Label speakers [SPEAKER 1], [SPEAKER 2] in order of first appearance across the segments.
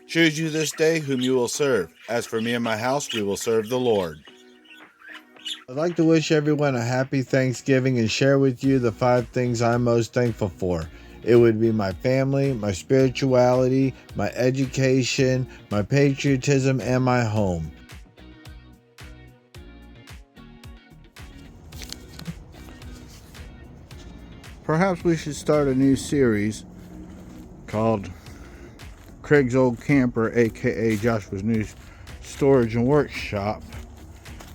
[SPEAKER 1] Choose you this day whom you will serve. As for me and my house, we will serve the Lord.
[SPEAKER 2] I'd like to wish everyone a happy Thanksgiving and share with you the 5 things I'm most thankful for. It would be my family, my spirituality, my education, my patriotism, and my home.
[SPEAKER 1] Perhaps we should start a new series called Craig's Old Camper, aka Joshua's new storage and workshop.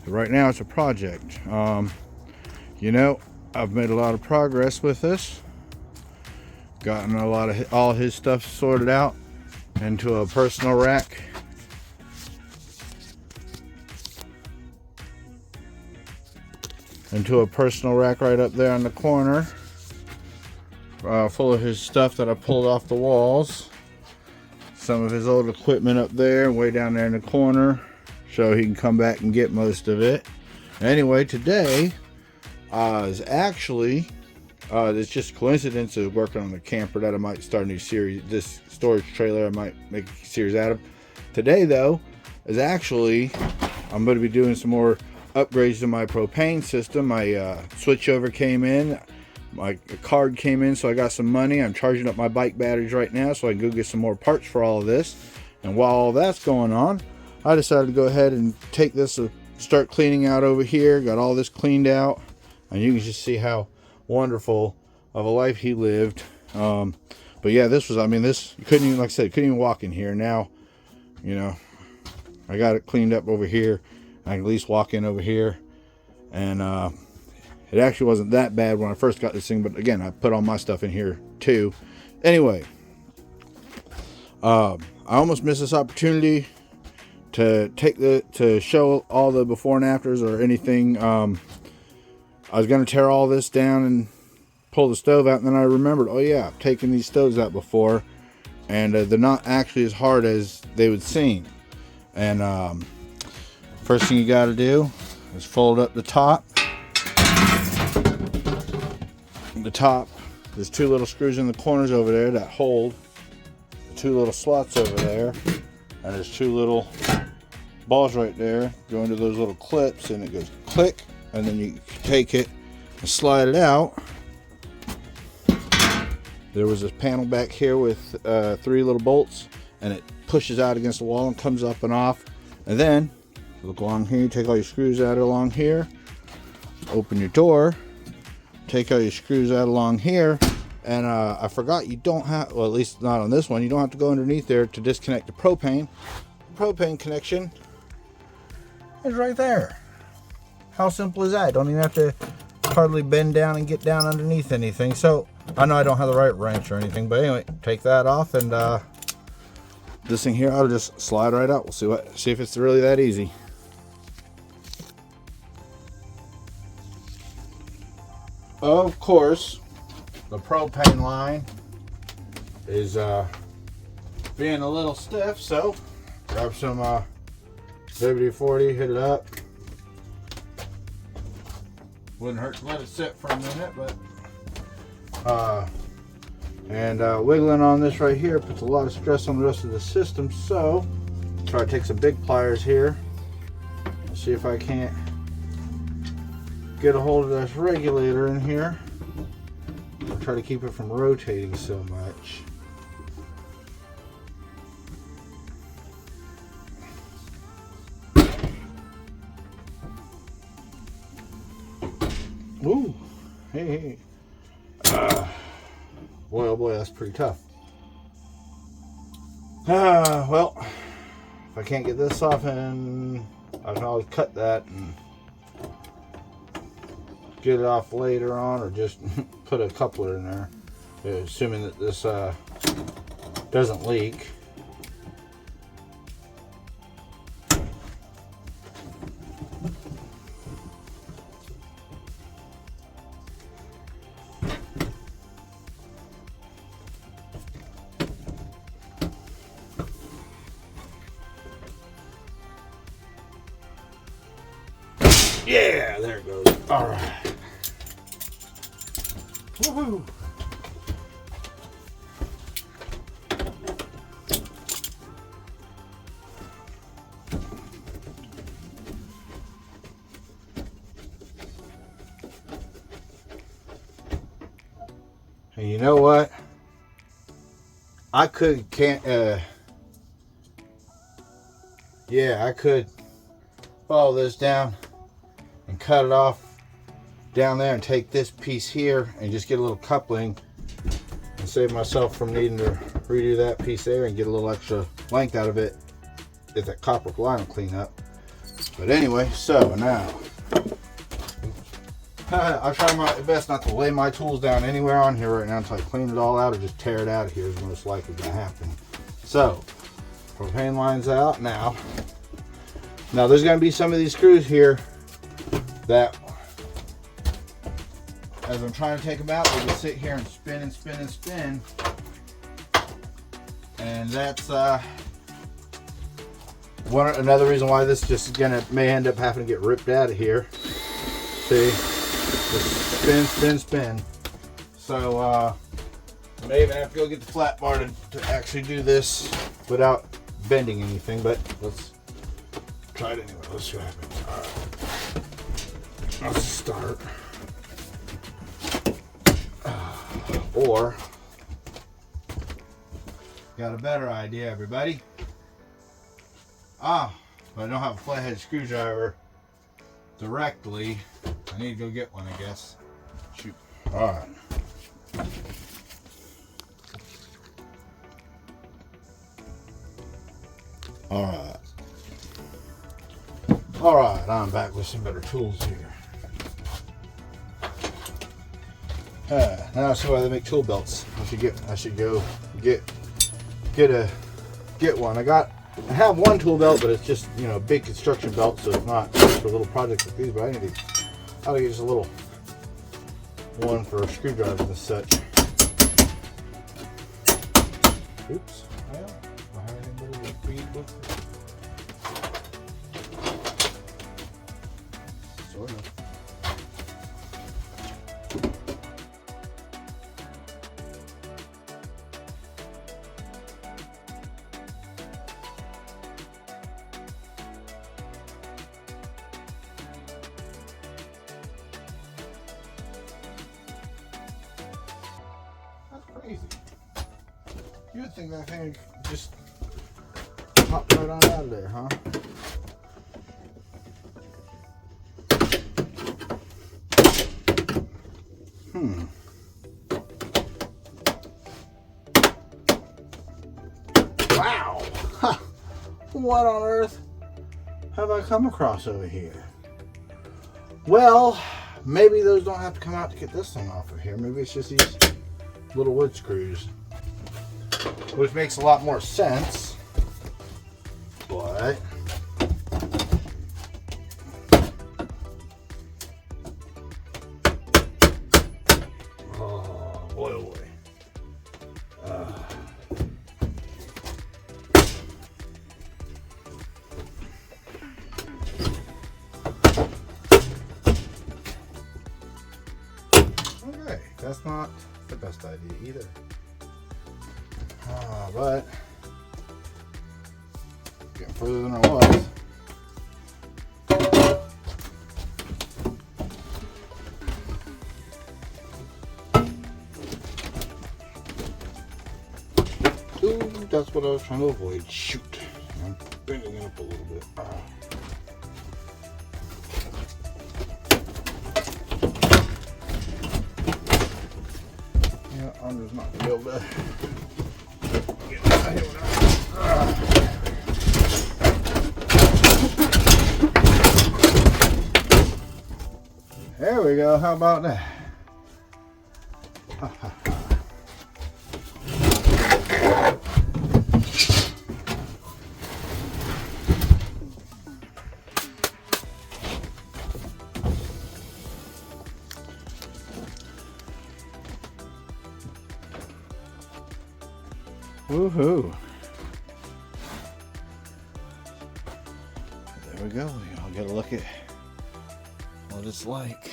[SPEAKER 1] Right now it's a project. I've made a lot of progress with this. Gotten all his stuff sorted out into a personal rack. Right up there in the corner. Full of his stuff that I pulled off the walls. Some of his old equipment up there, way down there in the corner, so he can come back and get most of it. Anyway, today is actually, it's just coincidence of working on the camper that I might start a new series, this storage trailer I might make a series out of. Today, though, is actually, I'm going to be doing some more upgrades to my propane system. My switchover came in. My card came in, so I got some money. I'm charging up my bike batteries right now so I can go get some more parts for all of this. And while all that's going on, I decided to go ahead and take this and start cleaning out over here. Got all this cleaned out, and you can just see how wonderful of a life he lived. But yeah, this you couldn't even, like I said, couldn't even walk in here. Now, I got it cleaned up over here. I can at least walk in over here, and it actually wasn't that bad when I first got this thing, but again, I put all my stuff in here too. Anyway, I almost missed this opportunity to show all the before and afters or anything. I was going to tear all this down and pull the stove out, and then I remembered, oh yeah, I've taken these stoves out before, and they're not actually as hard as they would seem. And first thing you got to do is fold up the top. There's 2 little screws in the corners over there that hold the 2 little slots over there, and there's 2 little balls right there go into those little clips, and it goes click, and then you take it and slide it out. There was this panel back here with 3 little bolts, and it pushes out against the wall and comes up and off. And then look along here, you take all your screws out along here, open your door, take all your screws out along here, and I forgot you don't have, well, at least not on this one, you don't have to go underneath there to disconnect the propane. The propane connection is right there. How simple is that? Don't even have to hardly bend down and get down underneath anything. So I know I don't have the right wrench or anything, but anyway, take that off, and this thing here, I'll just slide right out. We'll see if it's really that easy. Of course, the propane line is being a little stiff, so grab some WD-40, hit it up. Wouldn't hurt to let it sit for a minute, but wiggling on this right here puts a lot of stress on the rest of the system. So try to take some big pliers here and see if I can't get a hold of this regulator in here. I'll try to keep it from rotating so much. Ooh, hey. Boy, oh boy, that's pretty tough. Well, if I can't get this off, and I can always cut that and get it off later on, or just put a coupler in there, assuming that this doesn't leak. Yeah, there it goes. All right. Woohoo! And you know what? I could follow this down and cut it off down there and take this piece here and just get a little coupling and save myself from needing to redo that piece there and get a little extra length out of it if that copper line will clean up. But anyway, so now I'll try my best not to lay my tools down anywhere on here right now until I clean it all out, or just tear it out of here is most likely going to happen. So, propane line's out now. Now there's going to be some of these screws here that, as I'm trying to take them out, they just sit here and spin and spin and spin. And that's another reason why this just may end up having to get ripped out of here. See? Just spin, spin, spin. So I may even have to go get the flat bar to actually do this without bending anything, but let's try it anyway. Let's see what happens. Alright. Let's start. Or got a better idea, everybody. But I don't have a flathead screwdriver directly. I need to go get one, I guess. Shoot. Alright. Alright, I'm back with some better tools here. Now I see why they make tool belts. I should go get one. I have one tool belt, but it's just, a big construction belt, so it's not for little projects like these. But I need to get just a little one for screwdrivers and such. Oops. Well, do I have anything better to feed with? Sort of. Crazy. You would think that thing just popped right on out of there, huh? Wow! Ha! What on earth have I come across over here? Well, maybe those don't have to come out to get this thing off of here. Maybe it's just these little wood screws, which makes a lot more sense, but oh boy, oh boy. Okay, that's not the best idea either. But getting further than I was. Ooh, that's what I was trying to avoid. Shoot. I'm bending it up a little bit. Yeah, I'm just not going to be able to get this out here without. There we go. How about that? Woohoo! There we go. I'll get a look at what it's like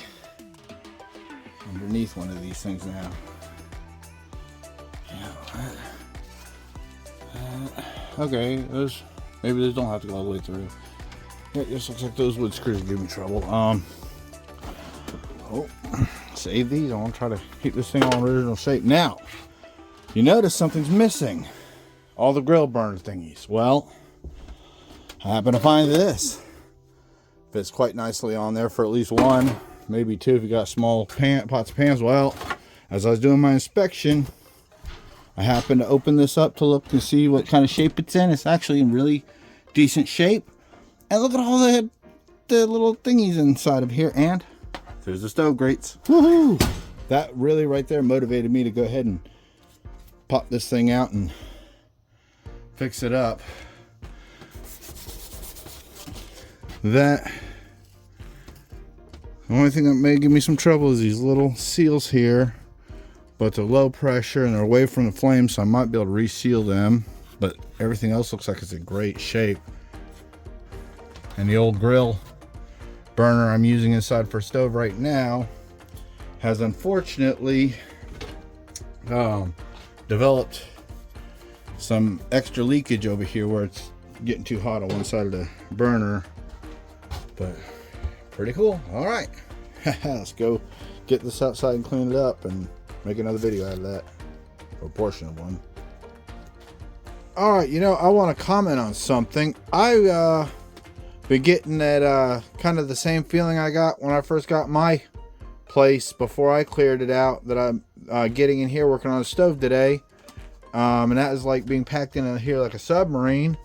[SPEAKER 1] underneath one of these things now. Yeah. Okay, maybe those don't have to go all the way through. Yeah, it just looks like those wood screws give me trouble. save these. I want to try to keep this thing all original shape. Now, you notice something's missing. All the grill burner thingies. Well, I happen to find this. Fits quite nicely on there for at least one, maybe two if you got small pots of pans. Well, as I was doing my inspection, I happened to open this up to look and see what kind of shape it's in. It's actually in really decent shape. And look at all the little thingies inside of here. And there's the stove grates. Woohoo! That really right there motivated me to go ahead and pop this thing out and fix it up. The only thing that may give me some trouble is these little seals here, but they're low pressure and they're away from the flame, so I might be able to reseal them. But everything else looks like it's in great shape. And the old grill burner I'm using inside for a stove right now has unfortunately developed some extra leakage over here where it's getting too hot on one side of the burner. But pretty cool. All right, let's go get this outside and clean it up and make another video out of that, or a portion of one. All right, you know, I want to comment on something. I been getting that kind of the same feeling I got when I first got my place before I cleared it out, that I'm getting in here working on a stove today, and that is like being packed in here like a submarine.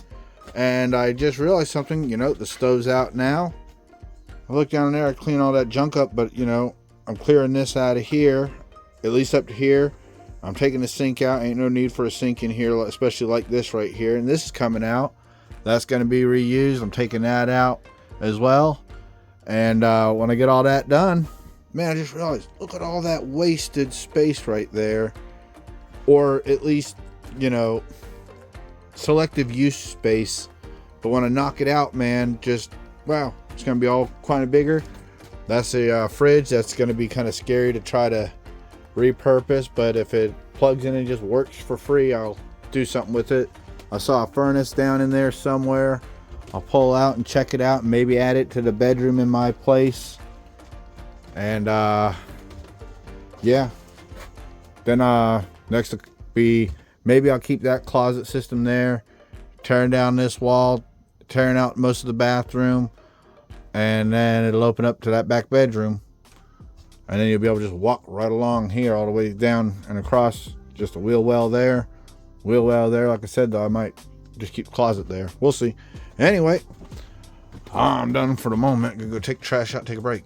[SPEAKER 1] And I just realized something. You know, the stove's out now. I look down there, I clean all that junk up, but you know, I'm clearing this out of here, at least up to here. I'm taking the sink out. Ain't no need for a sink in here, especially like this right here. And this is coming out. That's going to be reused. I'm taking that out as well. And when I get all that done, man, I just realized, look at all that wasted space right there. Or at least, you know, selective use space. But when I knock it out, man, just, wow, it's going to be all kind of bigger. That's a fridge. That's going to be kind of scary to try to repurpose. But if it plugs in and just works for free, I'll do something with it. I saw a furnace down in there somewhere. I'll pull out and check it out and maybe add it to the bedroom in my place. And yeah, then next will be, maybe I'll keep that closet system there, tearing down this wall, tearing out most of the bathroom, and then it'll open up to that back bedroom, and then you'll be able to just walk right along here all the way down and across. Just a wheel well there. Like I said, though, I might just keep the closet there. We'll see. Anyway, I'm done for the moment. Gonna go take the trash out, take a break.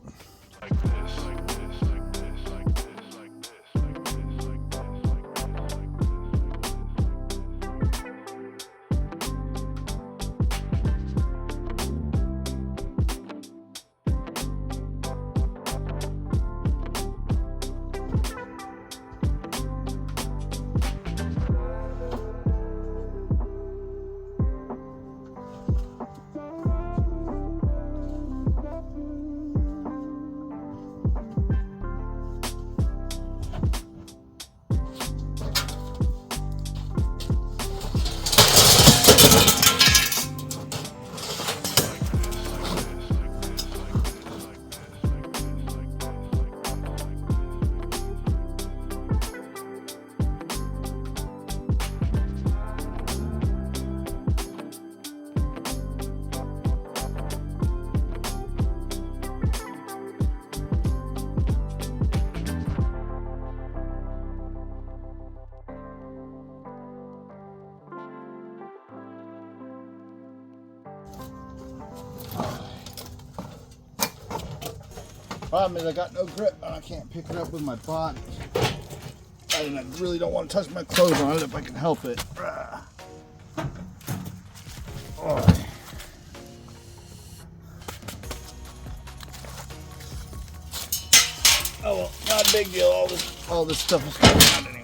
[SPEAKER 1] Problem is I got no grip and I can't pick it up with my body. And I really don't want to touch my clothes on it if I can help it. Oh. Oh well, not a big deal. All this stuff is coming out anyway.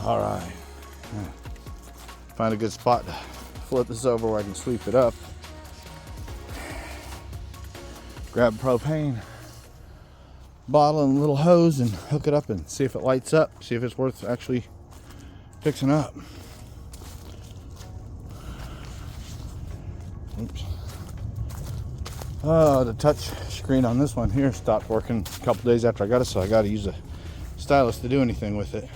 [SPEAKER 1] All right. Find a good spot to flip this over where I can sweep it up. Grab a propane bottle and a little hose and hook it up and see if it lights up. See if it's worth actually fixing up. Oops. The touch screen on this one here stopped working a couple days after I got it, so I got to use a stylus to do anything with it.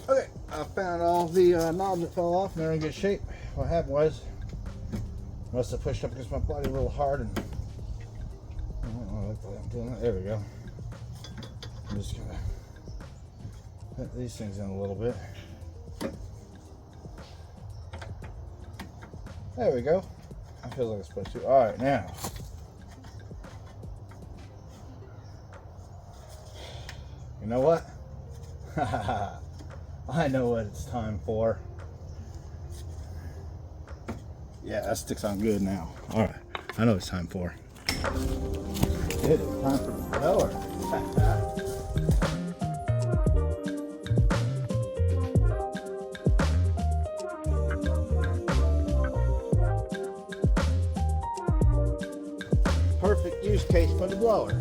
[SPEAKER 1] Okay, I found all the knobs that fell off and they're in good shape. What happened was, must have pushed up against my body a little hard and I don't know what I'm doing. There we go. I'm just gonna put these things in a little bit. There we go. I feel like it's supposed to. All right, now. You know what? I know what it's time for. Yeah, that sticks on good now. All right, I know what it's time for. It is time for the blower. Perfect use case for the blower.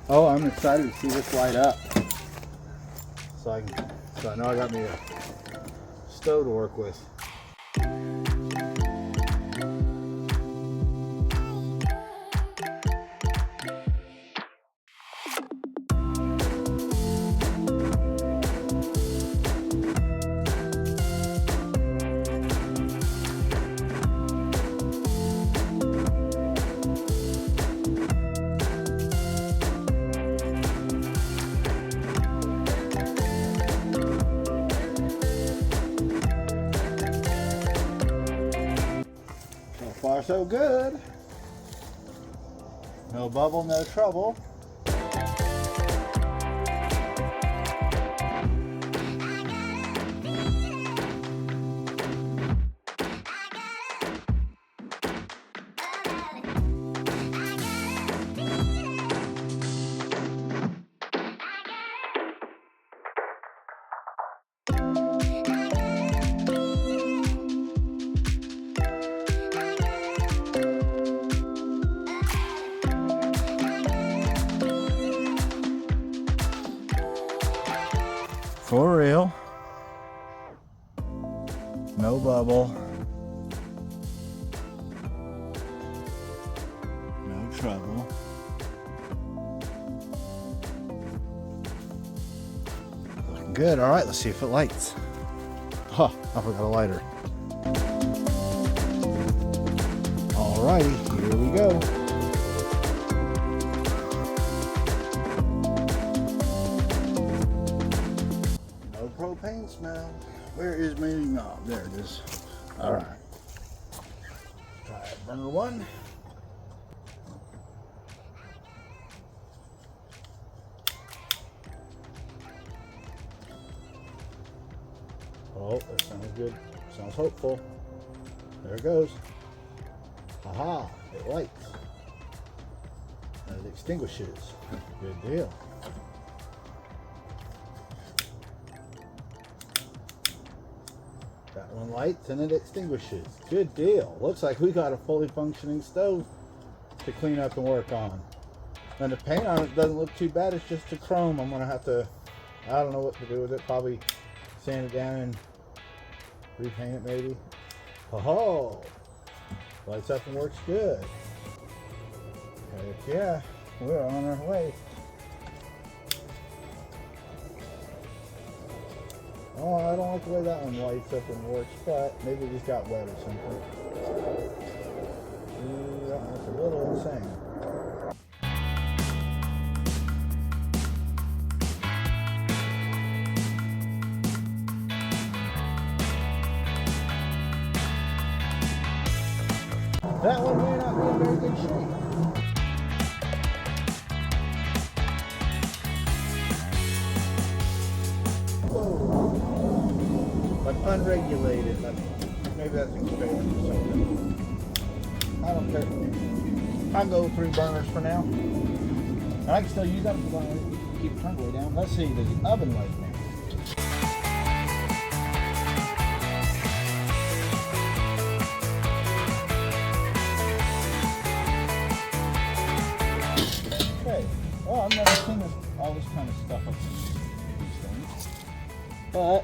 [SPEAKER 1] Oh, I'm excited to see this light up. So I know I got me a stove to work with. So far so good. No bubble, no trouble. For real. No bubble. No trouble. Looking good. All right, let's see if it lights. Huh, I forgot a lighter. All righty, here we go. No propane smell. Where is my knob? There it is. All right. Try burner one. Oh, that sounds good. Sounds hopeful. There it goes. Aha, it lights. And it extinguishes. Good deal. That one lights and it extinguishes. Good deal. Looks like we got a fully functioning stove to clean up and work on. And the paint on it doesn't look too bad. It's just a chrome. I'm going to have to, I don't know what to do with it. Probably sand it down and repaint it maybe. Oh, lights up and works good. Heck yeah, we're on our way. Oh, I don't like the way that one lights up and works, but maybe it just got wet or something. Ooh, that one's a little insane. That one may not be in very good shape. Whoa. But unregulated. Maybe that's experiment or something. I don't care. I'll go with 3 burners for now. And I can still use them because I want to keep the front way down. Let's see, does the oven light now? Well, I've never seen all this kind of stuff up in these things, but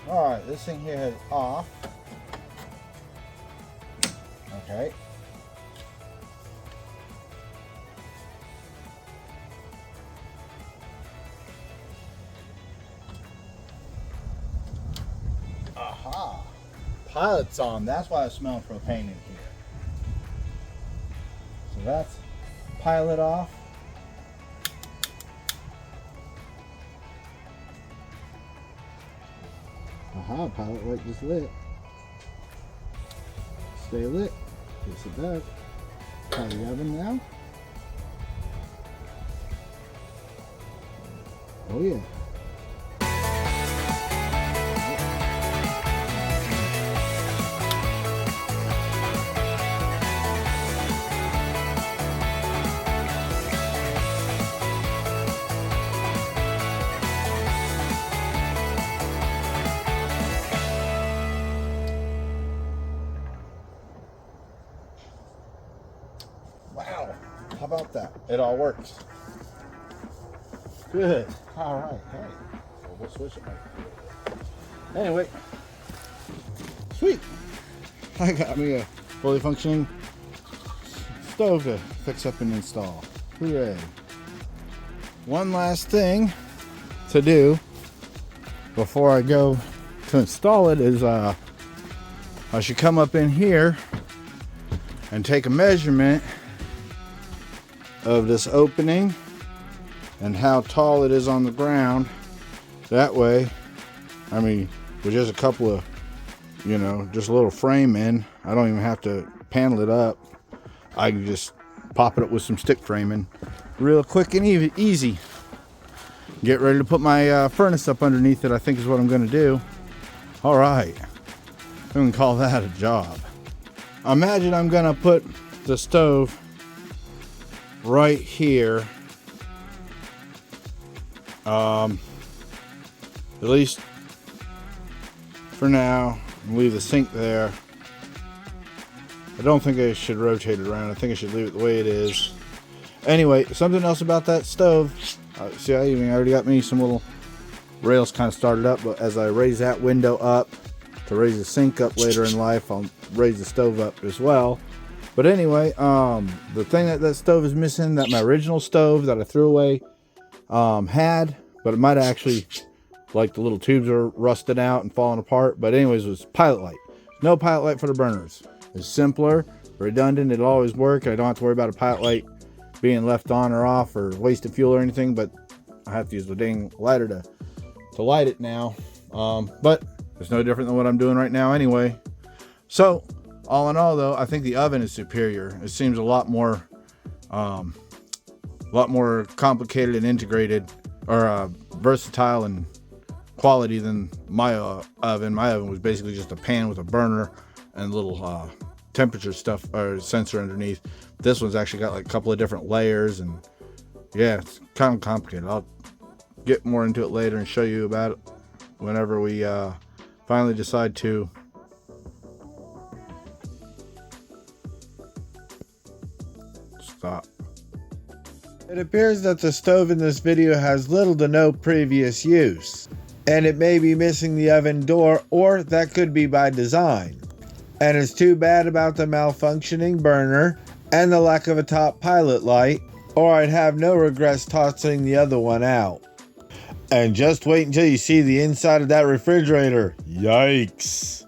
[SPEAKER 1] all right, this thing here is off. Okay. Aha. Pilot's on. That's why I smell propane in here. So that's pilot off. Aha, pilot light just lit. Stay lit. Yes, it does. Try the oven now. Oh yeah. Wow, how about that? It all works. Good. All right. Hey, well, we'll switch it. Anyway, sweet. I got me a fully functioning stove to fix up and install. Hooray! One last thing to do before I go to install it is I should come up in here and take a measurement of this opening and how tall it is on the ground. That way, I mean, with just a couple of, just a little frame in, I don't even have to panel it up. I can just pop it up with some stick framing real quick and easy. Get ready to put my furnace up underneath it, I think is what I'm going to do. All right, we can call that a job. Imagine I'm gonna put the stove right here. At least for now, leave the sink there. I don't think I should rotate it around. I think I should leave it the way it is. Anyway, something else about that stove. See, I already got me some little rails kind of started up, but as I raise that window up to raise the sink up later in life, I'll raise the stove up as well. But anyway, the thing that stove is missing, that my original stove that I threw away had, but it might have actually, like the little tubes are rusted out and falling apart. But anyways, was pilot light. No pilot light for the burners. It's simpler, redundant, it'll always work. I don't have to worry about a pilot light being left on or off or wasted fuel or anything, but I have to use the dang lighter to light it now. But it's no different than what I'm doing right now anyway. So all in all though, I think the oven is superior. It seems a lot more complicated and integrated, or versatile and quality than my oven. My oven was basically just a pan with a burner and little temperature stuff or sensor underneath. This one's actually got like a couple of different layers, and yeah, it's kind of complicated. I'll get more into it later and show you about it whenever we finally decide to stop.
[SPEAKER 2] It appears that the stove in this video has little to no previous use, and it may be missing the oven door, or that could be by design. And it's too bad about the malfunctioning burner and the lack of a top pilot light, or I'd have no regrets tossing the other one out. And just wait until you see the inside of that refrigerator. Yikes.